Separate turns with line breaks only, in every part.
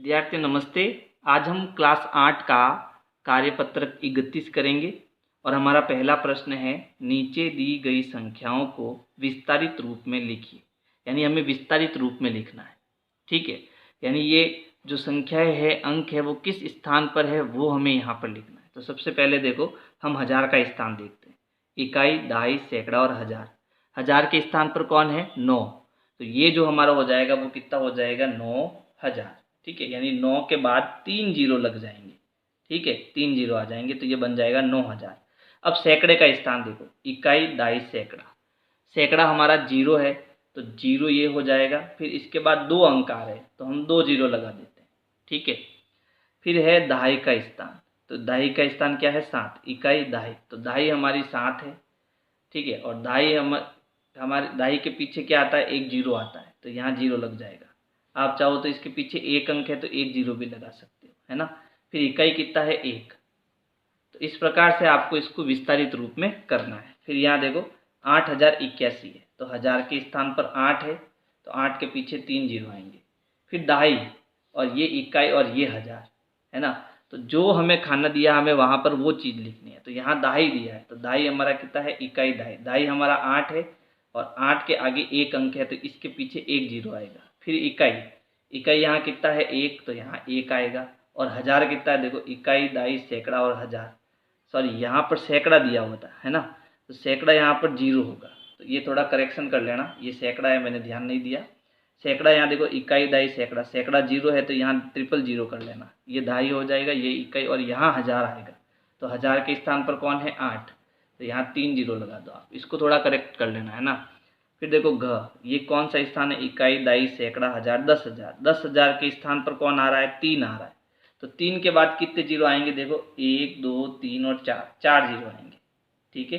विद्यार्थी नमस्ते। आज हम क्लास 8 का कार्यपत्रक 31 करेंगे और हमारा पहला प्रश्न है, नीचे दी गई संख्याओं को विस्तारित रूप में लिखिए। यानी हमें विस्तारित रूप में लिखना है। ठीक है, यानी ये जो संख्याएं है, अंक है, वो किस स्थान पर है वो हमें यहाँ पर लिखना है। तो सबसे पहले देखो, हम हजार का स्थान देखते हैं। इकाई, दहाई, सैकड़ा और हजार। हजार के स्थान पर कौन है? 9। तो ये जो हमारा हो जाएगा वो कितना हो जाएगा? 9,000। ठीक है, यानी 9 के बाद 3 जीरो लग जाएंगे। ठीक है, 3 जीरो आ जाएंगे तो ये बन जाएगा 9,000। अब सैकड़े का स्थान देखो, इकाई, दहाई, सैकड़ा। सैकड़ा हमारा 0 है तो 0 ये हो जाएगा। फिर इसके बाद 2 अंक आ रहे हैं तो हम 2 जीरो लगा देते हैं। ठीक है, फिर है दहाई का स्थान। तो दहाई का स्थान क्या है? 7। इकाई, दहाई, तो दहाई हमारी 7 है। ठीक है, और दहाई हमारे दहाई के पीछे क्या आता है? 1 जीरो आता है तो यहाँ 0 लग जाएगा। आप चाहो तो इसके पीछे 1 अंक है तो 1 जीरो भी लगा सकते हो, है ना। फिर इकाई कितना है? 1। तो इस प्रकार से आपको इसको विस्तारित रूप में करना है। फिर यहाँ देखो, 8,081 है तो हजार के स्थान पर 8 है तो 8 के पीछे 3 जीरो आएंगे। फिर दहाई, और ये इकाई और ये हजार, है ना। तो जो हमें खाना दिया, हमें वहाँ पर वो चीज़ लिखनी है। तो यहाँ दहाई दिया है तो दहाई हमारा कितना है? इकाई, दहाई। दहाई हमारा 8 है और 8 के आगे 1 अंक है तो इसके पीछे 1 जीरो आएगा। फिर इकाई, इकाई यहाँ कितना है? 1, तो यहाँ 1 आएगा। और हजार कितना है? देखो, इकाई, दहाई, सैकड़ा और हजार। सॉरी, यहाँ पर सैकड़ा दिया हुआ था, है ना। तो सैकड़ा यहाँ पर 0 होगा। तो ये थोड़ा करेक्शन कर लेना, ये सैकड़ा है, मैंने ध्यान नहीं दिया। सैकड़ा यहाँ देखो, इकाई, दहाई, सैकड़ा। सैकड़ा 0 है तो यहाँ ट्रिपल जीरो कर लेना। ये दहाई हो जाएगा, ये इकाई, और यहाँ हजार आएगा। तो हजार के स्थान पर कौन है? 8। तो यहाँ 3 जीरो लगा दो आप। इसको थोड़ा करेक्ट कर लेना, है ना। फिर देखो घ, ये कौन सा स्थान है? इकाई, दहाई, सैकड़ा, हजार, 10,000। 10,000 के स्थान पर कौन आ रहा है? 3 आ रहा है। तो 3 के बाद कितने जीरो आएंगे? देखो, 1, 2, 3 और 4, 4 जीरो आएंगे। ठीक है,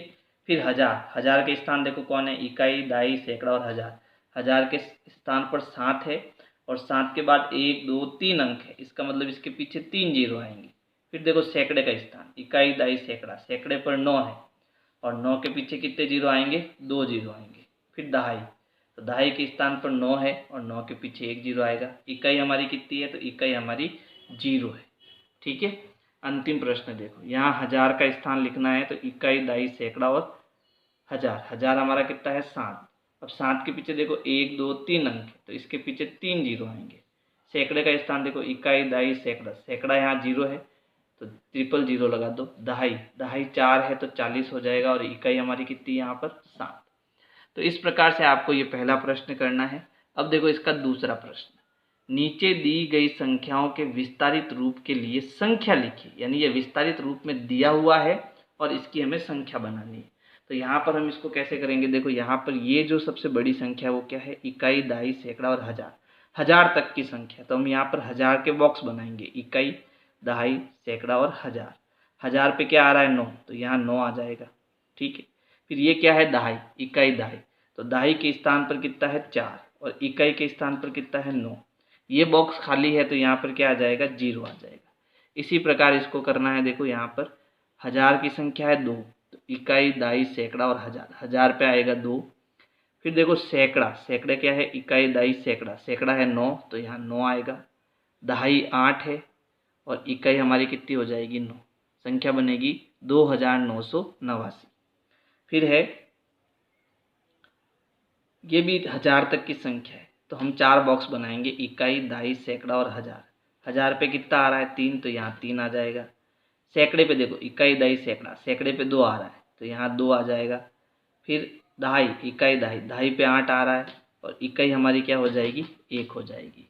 फिर हजार, हजार के स्थान देखो कौन है? इकाई, दहाई, सैकड़ा और हजार। हजार के स्थान पर 7 है और 7 के बाद 1, 2, 3 अंक है, इसका मतलब इसके पीछे 3 जीरो आएंगे। फिर देखो सैकड़े का स्थान, इकाई, दहाई, सैकड़ा। सैकड़े पर 9 है और 9 के पीछे कितने जीरो आएंगे? 2 जीरो आएंगे। फिर दहाई, तो दहाई के स्थान पर 9 है और 9 के पीछे 1 जीरो आएगा। इकाई हमारी कितनी है? तो इकाई हमारी 0 है। ठीक है, अंतिम प्रश्न देखो, यहाँ हजार का स्थान लिखना है तो इकाई, दहाई, सैकड़ा और हजार। हजार हमारा कितना है? 7। अब 7 के पीछे देखो 1, 2, 3 अंक है तो इसके पीछे 3 जीरो आएंगे। सैकड़े का स्थान देखो, इकाई, दहाई, सैकड़ा। सैकड़ा यहाँ 0 है तो ट्रिपल जीरो लगा दो। दहाई, दहाई 4 है तो 40 हो जाएगा और इकाई हमारी कितनी है यहाँ पर? 7। तो इस प्रकार से आपको ये पहला प्रश्न करना है। अब देखो इसका दूसरा प्रश्न, नीचे दी गई संख्याओं के विस्तारित रूप के लिए संख्या लिखिए। यानी ये विस्तारित रूप में दिया हुआ है और इसकी हमें संख्या बनानी है। तो यहाँ पर हम इसको कैसे करेंगे? देखो, यहाँ पर ये जो सबसे बड़ी संख्या है वो क्या है? इकाई, दहाई, सैकड़ा और हजार। हजार तक की संख्या, तो हम यहाँ पर हजार के बॉक्स बनाएंगे। इकाई, दहाई, सैकड़ा और हजार। हजार पे क्या आ रहा है? 9, तो यहाँ 9 आ जाएगा। ठीक है, फिर ये क्या है? दहाई, इकाई, दहाई। तो दहाई के स्थान पर कितना है? 4 और इकाई के स्थान पर कितना है? 9। ये बॉक्स खाली है तो यहाँ पर क्या आ जाएगा? 0 आ जाएगा। इसी प्रकार इसको करना है। देखो, यहाँ पर हजार की संख्या है 2, तो इकाई, दहाई, सैकड़ा और हजार। हजार पे आएगा 2। फिर देखो सैकड़ा, सैकड़े क्या है? इकाई, दहाई, सैकड़ा। सैकड़ा है 9 तो यहाँ 9 आएगा। दहाई 8 है और इकाई हमारी कितनी हो जाएगी? 9। संख्या बनेगी 2,989। फिर है, ये भी हजार तक की संख्या है तो हम 4 बॉक्स बनाएंगे। इकाई, दहाई, सैकड़ा और हजार। हजार पे कितना आ रहा है? 3, तो यहाँ 3 आ जाएगा। सैकड़े पे देखो, इकाई, दहाई, सैकड़ा। सैकड़े पे 2 आ रहा है तो यहाँ 2 आ जाएगा। फिर दहाई, इकाई, दहाई। दहाई पे 8 आ रहा है और इकाई हमारी क्या हो जाएगी? 1 हो जाएगी।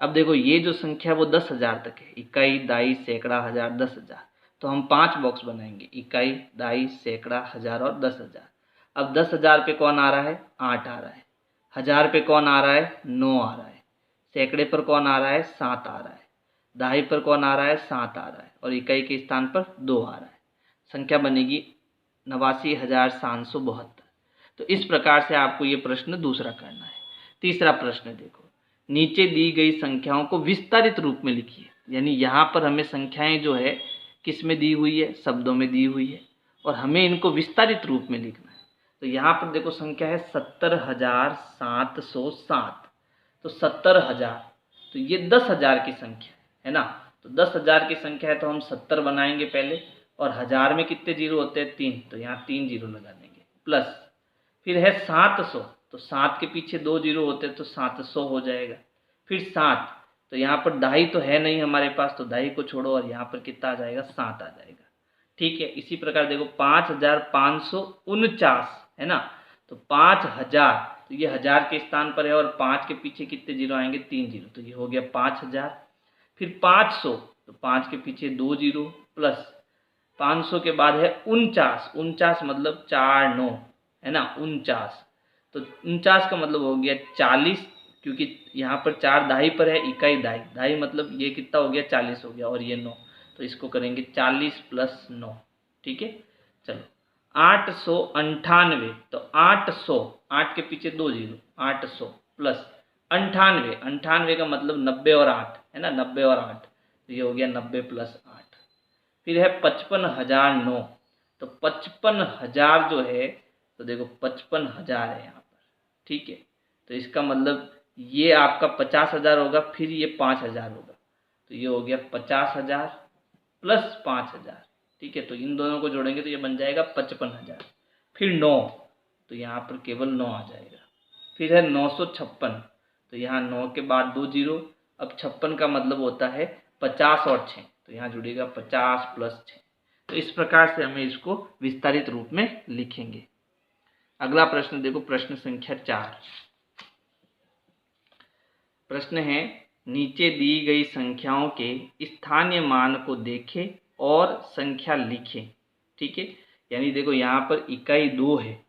अब देखो, ये जो संख्या है वो 10,000 तक है। इकाई, दहाई, सैकड़ा, हजार, 10,000। तो हम 5 बॉक्स बनाएंगे। इकाई, दहाई, सैकड़ा, हजार और 10,000। अब 10,000 पे कौन आ रहा है? 8 आ रहा है। हजार पे कौन आ रहा है? 9 आ रहा है। सैकड़े पर कौन आ रहा है? 7 आ रहा है। दहाई पर कौन आ रहा है? 7 आ रहा है और इकाई के स्थान पर 2 आ रहा है। संख्या बनेगी 89,772। तो इस प्रकार से आपको ये प्रश्न दूसरा करना है। तीसरा प्रश्न देखो, नीचे दी गई संख्याओं को विस्तारित रूप में लिखिए। यानी यहाँ पर हमें संख्याएं जो है किस में दी हुई है? शब्दों में दी हुई है और हमें इनको विस्तारित रूप में लिखना है। तो यहाँ पर देखो संख्या है 70,707। तो 70,000, तो ये 10,000 की संख्या है ना। तो 10,000 की संख्या है तो हम 70 बनाएंगे पहले, और 1000 में कितने जीरो होते हैं 3, तो यहाँ 3 जीरो लगा देंगे, प्लस फिर है 700, तो 7 के पीछे 2 जीरो होते हैं तो 700 हो जाएगा। फिर 7, तो यहाँ पर दाई तो है नहीं हमारे पास, तो दाई को छोड़ो और यहाँ पर कितना आ जाएगा 7 आ जाएगा। ठीक है, इसी प्रकार देखो 5549 है ना। तो 5000, तो ये 1000 के स्थान पर है और 5 के पीछे कितने जीरो आएंगे 3 जीरो, तो ये हो गया 5000। फिर 500, तो 5 के पीछे 2 जीरो, प्लस 500 के बाद है 49 मतलब 49 है ना 49, तो 49 का मतलब हो गया 40, क्योंकि यहाँ पर 4 दाई पर है, इकाई दाई, दाई मतलब ये कितना हो गया 40 हो गया, और ये 9, तो इसको करेंगे 40 + 9। ठीक है, चलो 898, तो 800, 8 के पीछे 2 जीरो, 800 प्लस 98, 98 का मतलब 90 और 8 है ना, 90 और 8, तो ये हो गया 90 + 8। फिर है 55,009, तो 55,000 जो है, तो देखो 55,000 है यहाँ पर। ठीक है, तो इसका मतलब ये आपका 50,000 होगा, फिर ये 5,000 होगा, तो ये हो गया 50,000 + 5,000। ठीक है, तो इन दोनों को जोड़ेंगे तो ये बन जाएगा 55,000। फिर 9, तो यहाँ पर केवल 9 आ जाएगा। फिर है 956, तो यहाँ 9 के बाद 2 जीरो, अब 56 का मतलब होता है 50 और 6, तो यहाँ जुड़ेगा 50 + 6। तो इस प्रकार से हमें इसको विस्तारित रूप में लिखेंगे। अगला प्रश्न देखो, प्रश्न संख्या 4। प्रश्न है, नीचे दी गई संख्याओं के स्थानीय मान को देखें और संख्या लिखें। ठीक है, यानी देखो यहाँ पर इकाई 2 है,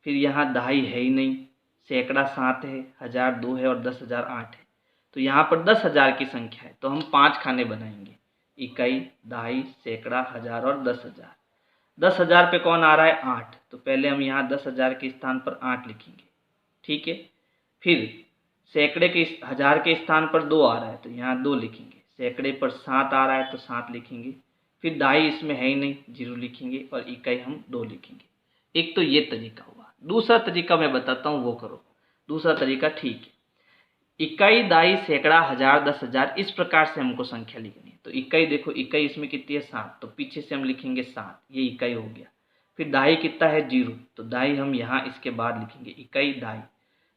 फिर यहाँ दहाई है ही नहीं, सैकड़ा 7 है, 1000 2 है और 10,000 8 है। तो यहाँ पर 10,000 की संख्या है, तो हम 5 खाने बनाएंगे, इकाई, दहाई, सैकड़ा, 1000 और 10,000। 10,000 पे कौन आ रहा है 8, तो पहले हम यहाँ 10,000 के स्थान पर 8 लिखेंगे। ठीक है, फिर सैकड़े के 1000 के स्थान पर 2 आ रहा है, तो यहाँ 2 लिखेंगे। सैकड़े पर 7 आ रहा है तो 7 लिखेंगे। फिर दहाई इसमें है ही नहीं, 0 लिखेंगे, और इकाई हम 2 लिखेंगे। एक तो ये तरीका हुआ। दूसरा तरीका मैं बताता हूँ, वो करो। दूसरा तरीका ठीक है, इकाई, दाई, सैकड़ा, 1000 10,000 इस प्रकार से हमको संख्या लिखनी है। तो इकाई देखो, इकाई इसमें कितनी है 7, तो पीछे से हम लिखेंगे 7, ये इकाई हो गया। फिर दाई कितना है 0, तो दाई हम यहाँ इसके बाद लिखेंगे, इकाई दाई।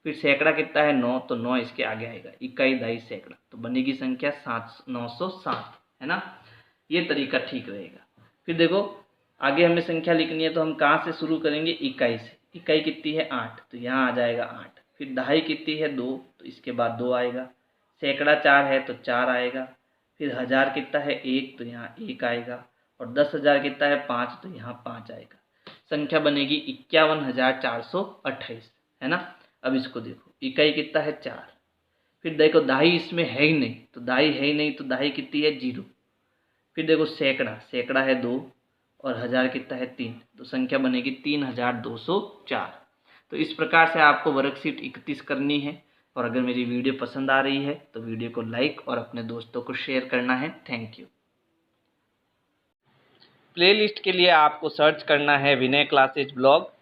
फिर सैकड़ा कितना है 9, तो 9 इसके आगे आएगा, इकाई दाई सैकड़ा, तो बनेगी संख्या 907 है ना। ये तरीका ठीक रहेगा। फिर देखो आगे हमें संख्या लिखनी है, तो हम कहाँ से शुरू करेंगे, इकाई से। इकाई कितनी है 8, तो यहाँ आ जाएगा 8। फिर दहाई कितनी है 2, तो इसके बाद 2 आएगा। सैकड़ा 4 है तो 4 आएगा। फिर 1000 कितना है 1, तो यहाँ 1 आएगा। और 10,000 कितना है 5, तो यहाँ 5 आएगा। संख्या बनेगी 51,428 है ना। अब इसको देखो, इकाई कितना है 4, फिर देखो दहाई इसमें है ही नहीं, तो दहाई है ही नहीं, तो दहाई कितनी है 0। फिर देखो सैकड़ा, सैकड़ा है 2 और 1000 कितना है 3, तो संख्या बनेगी 3204। तो इस प्रकार से आपको वर्कशीट 31 करनी है। और अगर मेरी वीडियो पसंद आ रही है तो वीडियो को लाइक और अपने दोस्तों को शेयर करना है। Thank you. प्लेलिस्ट के लिए आपको सर्च करना है विनय क्लासेज ब्लॉग।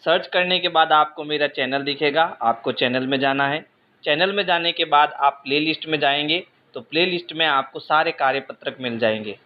सर्च करने के बाद आपको मेरा चैनल दिखेगा, आपको चैनल में जाना है। चैनल में जाने के बाद आप प्लेलिस्ट में जाएंगे, तो प्लेलिस्ट में आपको सारे कार्यपत्रक मिल जाएंगे।